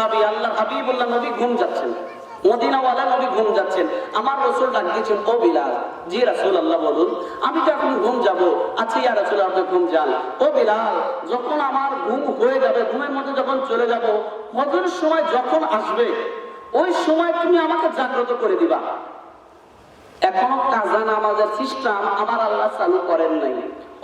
সাহাবী, আল্লাহ হাবিবুল্লাহ নবী ঘুম যাচ্ছেন, মদিনাওয়ালা নবী ঘুম যাচ্ছেন। আমার রাসূল ডাক দিয়েছেন, ও বিলাল। জি রাসূলুল্লাহ বলুন। আমি তো এখন ঘুম যাব। আচ্ছা ইয়া রাসূল, আপনি ঘুম যান। ও বিলাল, যখন আমার ঘুম হয়ে যাবে, ঘুমের মধ্যে যখন চলে যাব, ফজরের সময় যখন আসবে, ওই সময় তুমি আমাকে জাগ্রত করে দিবা। এখনো কাজা নামাজের সিস্টেম আমার আল্লাহ চালু করেন নাই।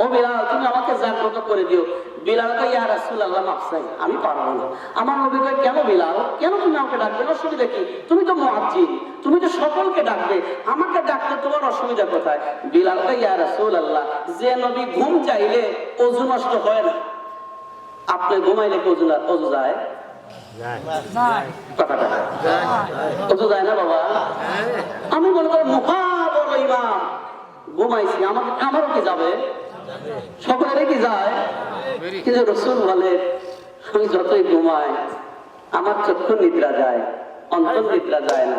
ও বিলাল, তুমি আমাকে জাগ্রত করে দিও। বিলাল কয়, ইয়া রাসূলুল্লাহ মাফ চাই, আমি পারবো না। আমার নবী কয়, কেন বিলাল, কেন তুমি আমাকে ডাকবে? অসুবিধা কি? তুমি তো মুয়াজ্জিন, তুমি তো সকলকে ডাকবে, আমাকে ডাকতে তোমার অসুবিধা কোথায়? বিলাল কয়, ইয়া রাসূলুল্লাহ, যে নবী ঘুম চাইলে ওযু নষ্ট হয় না, আপনি ঘুমাইলে কি ওযু যায়? ওযু যায় না বাবা। আমি মনে করি মুহাবর ইমাম ঘুমাইছি, আমারও কি যাবে? সকলের কি যায়? কিন্তু রাসূল বলে, আমি যতই ঘুমাই আমার চক্ষু নিদ্রা যায়, অন্তর নিদ্রা যায় না।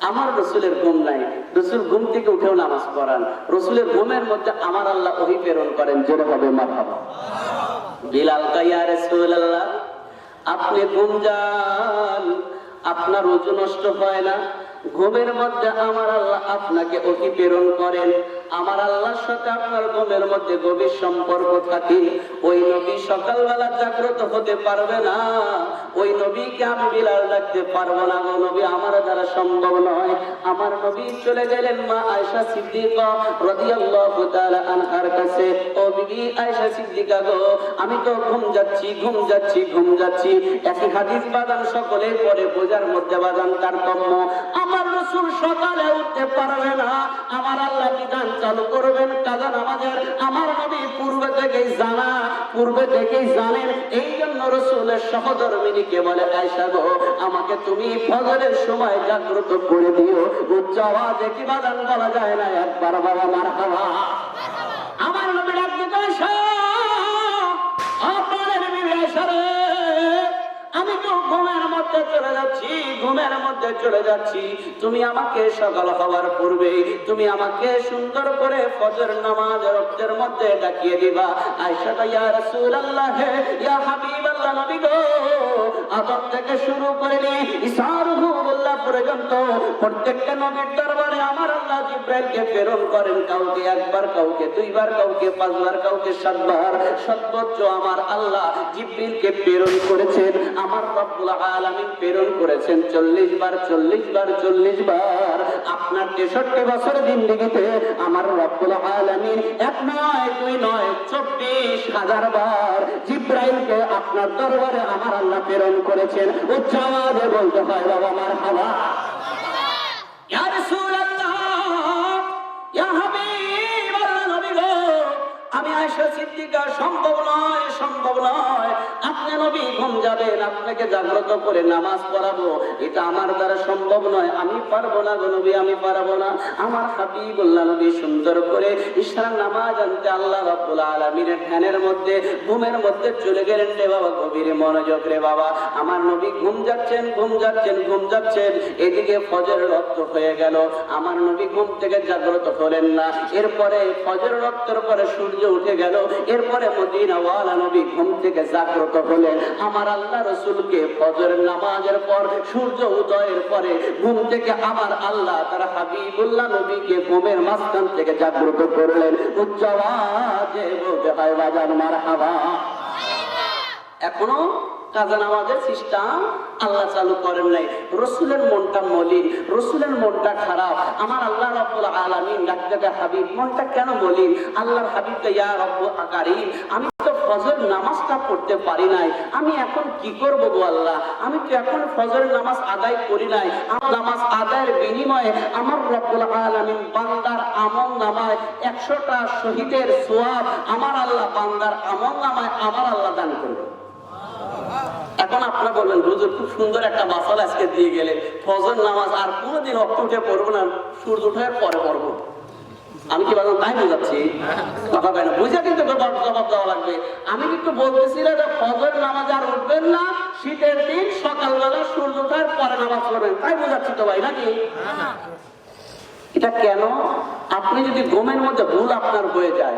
আমার রাসূলের ঘুম নাই। রাসূল ঘুম থেকে উঠেও নামাজ পড়ান। রাসূলের ঘুমের মধ্যে আমার আল্লাহ ওহী প্রেরণ করেন। জোরে হবে মারহাবা। বিলাল কয়, ইয়া রাসূলুল্লাহ, আপনি ঘুম যান, আপনার ওযু নষ্ট হয় না। ঘুমের মধ্যে আমার আল্লাহ আপনাকে ওহী প্রেরণ করেন। আমার আল্লাহর সাথে আপনার ঘুমের মধ্যে গভীর সম্পর্ক থাকে। ওই নবী সকালবেলা জাগ্রত হতে পারবে না, ওই নবীকে আমি বিলাল ডাকতে পারবো না। গো নবী, আমার দ্বারা সম্ভব নয়। আমার নবী চলে গেলেন মা আয়েশা সিদ্দিকা রাদিয়াল্লাহু তাআলা আনহার কাছে। ও বিবি আয়েশা সিদ্দিকা গো, আমি তো ঘুম যাচ্ছি, ঘুম যাচ্ছি, ঘুম যাচ্ছি। একই হাদিস বাদান সকলে পরে বোঝার মধ্যে বাদান তারতম্য। আমার রাসূল সকালে উঠতে পারবে না, আমার আল্লাহ বিধান চালু করবেন কাজা নামাজের। আমার নবী পূর্বে থেকেই জানা, পূর্বে থেকেই জানেন। এই জন্য রাসূলের সহধর্মিনীকে বলে, আয়েশা গো, আমাকে তুমি ফজরের সময় জাগ্রত করে দিও। উচ্চ আওয়াজে কি বাদান বলা যায় না? একবার বাবা মারহাবা। আমার নবী ডাক দিতে, আয়েশা, আপনার বিবি আয়েশা রে, আমি তো ঘুমের মধ্যে চলে যাচ্ছি, ঘুমের মধ্যে চলে যাচ্ছি। তুমি আমাকে সকাল হওয়ার পূর্বে তুমি আমাকে সুন্দর করে ফজর নামাজ রক্তের মধ্যে ডাকিয়ে দিবা। আয়েশা কয়, ইয়া রাসূলুল্লাহ, ইয়া হাবিবাল্লাহ, নবী গো, আদম থেকে শুরু করে ঈসা রূহুল্লাহ পর্যন্ত প্রত্যেকটা নবীর দরবারে আমার আল্লাহ জিবরাইলকে প্রেরণ করেন। কাউকে একবার, কাউকে দুইবার, কাউকে পাঁচবার, কাউকে সাতবার। সর্বোচ্চ আমার আল্লাহ জিবরিলকে প্রেরণ করেছেন, আমার রব্বুল আলামিন প্রেরণ করেছেন 40 বার, 40 বার, 40 বার। আপনার 63 বছর জিন্দেগিতে আমার রব্বুল আলামিন এক নয়, দুই নয়, 24,000 বার জিবরাইলকে আপনার দরবারে আমার আল্লাহ প্রেরণ করেছেন। উচ্চ আওয়াজে বলতে হয় বাবা মারহাবা। ইয়া রাসূলুল্লাহ, ইয়া হাবিবাল্লাহ, নবী গো, আমি আয়েশা সিদ্দিকা সম্ভব নয়, সম্ভব নয়। আপনি নবী ঘুম যাবেন, আপনাকে জাগ্রত করে নামাজ পড়াবো, এটা আমার দ্বারা সম্ভব নয়। আমি পারবো না গো নবী, আমি পারবো না। আমার হাবিবুল্লাহ নবী সুন্দর করে ইশরার নামাজ আনতে আল্লাহ রাব্বুল আলামিনের ধ্যানের মধ্যে, ঘুমের মধ্যে চলে গেলেন। রে বাবা, গভীর মনোযোগ রে বাবা। আমার নবী ঘুম যাচ্ছেন, ঘুম যাচ্ছেন, ঘুম যাচ্ছেন। এদিকে ফজর রক্ত হয়ে গেল, আমার নবী ঘুম থেকে জাগ্রত হলেন না। এরপরে ফজর রক্তের পরে সূর্য উঠে গেল। এরপরে মদিনাওয়ালা নবী ঘুম থেকে জাগ্রত হলেন। আমার আল্লাহ রাসূলকে ফজরের নামাজের পর, সূর্য উদয়ের পরে ঘুম থেকে আমার আল্লাহ তার হাবিবুল্লাহ নবীকে ঘুমের মাঝখান থেকে জাগ্রত করলেন। উচ্চ আওয়াজে বলতে হয় বাজান মারহাবা। এখনো কাজা নামাজের সিস্টেম আল্লাহ চালু করেন নাই। রাসূলের মনটা মলিন, রাসূলের মনটা খারাপ। আমার আল্লাহ রাব্বুল আলামিন ডাকতে, হাবিব মনটা কেন মলিন? আল্লাহর হাবিবকে, ইয়া রাব্বুল কারীম, আমি তো ফজর নামাজটা পড়তে পারি নাই, আমি এখন কি করব গো আল্লাহ? আমি তো এখন ফজরের নামাজ আদায় করি নাই। আমার নামাজ আদায়ের বিনিময়ে আমার রব্বুল আলামিন বান্দার আমলনামায় 100টা শহীদের সওয়াব আমার আল্লাহ বান্দার আমলনামায় আমার আল্লাহ দান করবে। এখন আপনারা বলবেন, হুজুর খুব সুন্দর একটা মাসালা আজকে দিয়ে গেলে, ফজর নামাজ আর কোনোদিন রক্ত উঠে পড়বো না, সূর্য ওঠার পরে পড়বো। আমি কি বললাম তাই বোঝাচ্ছি? কথা কয় না, বুঝা কিন্তু জবাব দেওয়া লাগবে। আমি কিন্তু বলতেছি না যে ফজর নামাজ আর উঠবেন না, শীতের দিন সকালবেলা সূর্য ওঠার পরে নামাজ পড়বেন, তাই বোঝাচ্ছি তো ভাই, নাকি? এটা কেন? আপনি যদি ঘুমের মধ্যে ভুল আপনার হয়ে যায়,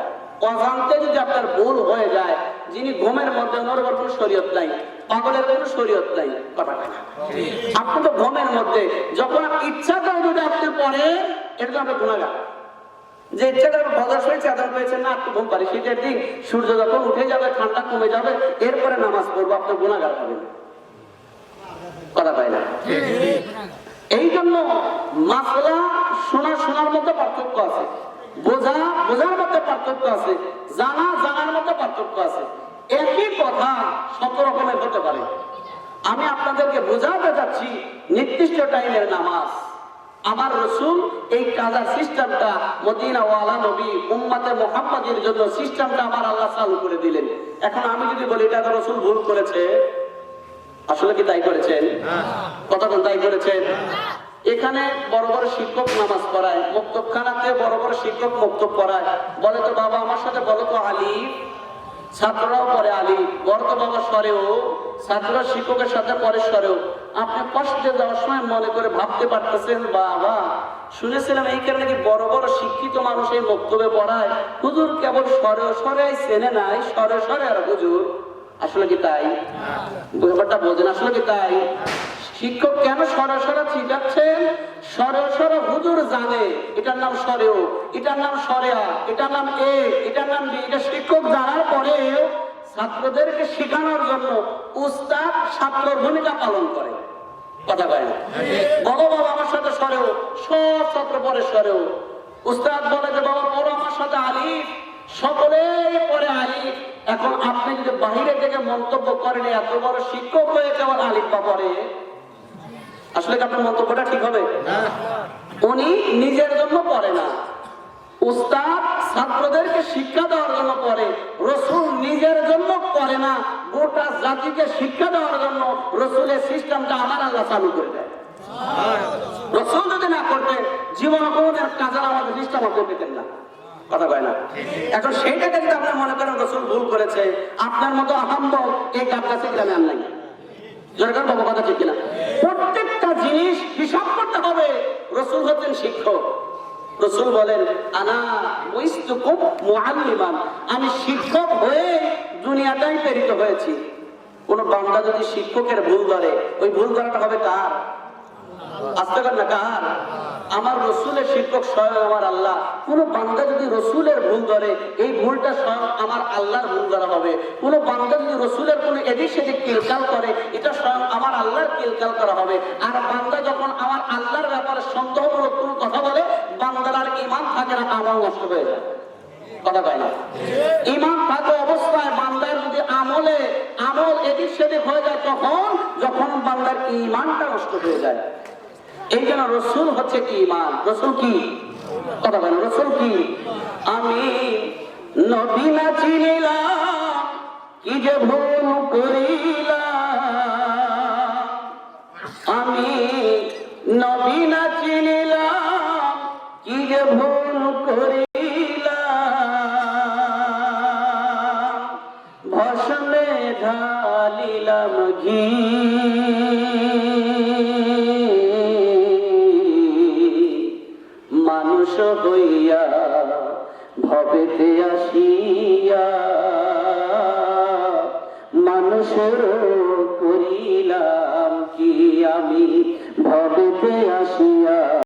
অজান্তে যদি আপনার ভুল হয়ে যায়, যিনি ঘুমের মধ্যে ওনার কোনো শরীয়ত নাই, পাগলের কোনো শরীয়ত নাই, কথা না। আপনি তো ঘুমের মধ্যে যখন ইচ্ছা করে যদি আপনি পড়েন, এটা তো আমরা গুনাহগার। যে ইচ্ছা করে ফজর হয়েছে, আযান হয়েছে না, একটু ঘুম পারি, শীতের দিন সূর্য যখন উঠে যাবে, ঠান্ডা কমে যাবে, এরপরে নামাজ পড়বো, আপনি গুনাহগার হবেন, কথা পাই না। এই জন্য মাসলা শোনার মধ্যে পার্থক্য আছে, বোঝার মধ্যে পার্থক্য আছে, জানার মধ্যে পার্থক্য আছে। একই কথা 7 রকমের হতে পারে। আমি আপনাদেরকে বোঝাতে চাচ্ছি, নির্দিষ্ট টাইমের নামাজ আমার রাসূল এই কাজা সিস্টেমটা মদিনা ওয়ালা নবী উম্মতে মুহাম্মাদের জন্য সিস্টেমটা আমার আল্লাহ চালু করে দিলেন। এখন আমি যদি বলি এটা তো রাসূল ভুল করেছে, আসলে কি তাই করেছেন? কতক্ষণ তাই করেছেন? এখানে বড় বড় শিক্ষক নামাজ পড়ায়, মুক্তবখানাতে বড় বড় শিক্ষক মুক্তব পড়ায়, বলে তো বাবা আমার সাথে বলো তো আলিফ, ছাত্ররাও পড়ে আলিফ, বড় তো বাবা সরেও, ছাত্ররা শিক্ষকের সাথে পরে সরেও। আপনি কষ্টে যাওয়ার সময় মনে করে ভাবতে পারতেছেন, বাবা শুনেছিলাম এই কারণে কি বড় বড় শিক্ষিত মানুষ এই মুক্তবে পড়ায়, হুজুর কেবল সরে চেনে নাই, সরে আর হুজুর, আসলে কি তাই? ব্যাপারটা বোঝেন, আসলে কি তাই? শিক্ষক কেন সরে শিখাচ্ছেন? সরে হুজুর জানে এটার নাম সরেও, এটার নাম সরেয়া, এটার নাম এ, এটার নাম বি। এটা শিক্ষক জানার পরেও ছাত্রদেরকে শেখানোর জন্য উস্তাদ ছাত্রর ভূমিকা পালন করে, কথা কয় না। বলো বাবা আমার সাথে সরেও, সব ছাত্র পরে সরেও। উস্তাদ বলে যে বাবা পড়ো আমার সাথে আলিফ, সকলে পরে আলিফ। এখন আপনি যদি বাহিরে থেকে মন্তব্য করেন এত বড় শিক্ষক হয়ে কেবল আলিফ বা পড়ে, আসলে কি আপনার মন্তব্যটা ঠিক হবে? উনি নিজের জন্য পড়ে না, উস্তাদ ছাত্রদেরকে শিক্ষা দেওয়ার জন্য পড়ে। রাসূল নিজের জন্য পড়ে না, গোটা জাতিকে শিক্ষা দেওয়ার জন্য রাসূলের সিস্টেমটা আমার আল্লাহ চালু করে দেয়। রাসূল যদি না করতেন জীবনে কোনোদিন কাজা আমাদের সিস্টেম করতেন না, কথা কয় না। এখন সেইটাকে যদি আপনি মনে করেন রাসূল ভুল করেছে, আপনার মতো আহাম্মক এই গাছে গ্রামে আর নাই, যেরকম বাবা কথা ঠিক কিনা? প্রত্যেকটা জিনিস হিসাব করতে হবে। রাসূল হচ্ছেন শিক্ষক। রাসূল বলেন আনা বুইস্তুকুম মুআল্লিমান, আমি শিক্ষক হয়ে দুনিয়াটাই প্রেরিত হয়েছি। কোন বান্দা যদি শিক্ষকের ভুল ধরে, ওই ভুল ধরাটা হবে কার? আস্তে কর না, কার? আমার রাসূলের শিক্ষক স্বয়ং আমার আল্লাহ। কোন বান্দা যদি রাসূলের ভুল ধরে, এই ভুলটা স্বয়ং আমার আল্লাহর ভুল ধরা হবে। কোন বান্দা যদি রাসূলের কোন এদিক সেদিক কিলকাল করে, এটা স্বয়ং আমার আল্লাহর কিলকাল করা হবে। আর বান্দা যখন আমার আল্লাহর ব্যাপারে সন্দেহমূলক কোন কথা বলে, বান্দার আর ঈমান থাকে না, আমল নষ্ট হয়ে যায়, কথা কয় না। ঈমান থাকা অবস্থায় বান্দার যদি আমল এদিক সেদিক হয়ে যায়, যখন বান্দার ঈমানটা নষ্ট হয়ে যায়। এই জন্য রাসূল হচ্ছে কি ঈমান। রাসূল কি? কথা বলেন, রাসূল কি? আমি নবী না চিনিলাম, কি যে ভুল করিলাম। আমি নবী না চিনিলাম, কি যে ভুল করিলাম। ভস্মে ঢালিলাম ঘি, মানুষ হইয়া ভবেতে আসিয়া, মানুষের করিলাম কি আমি ভবেতে আসিয়া।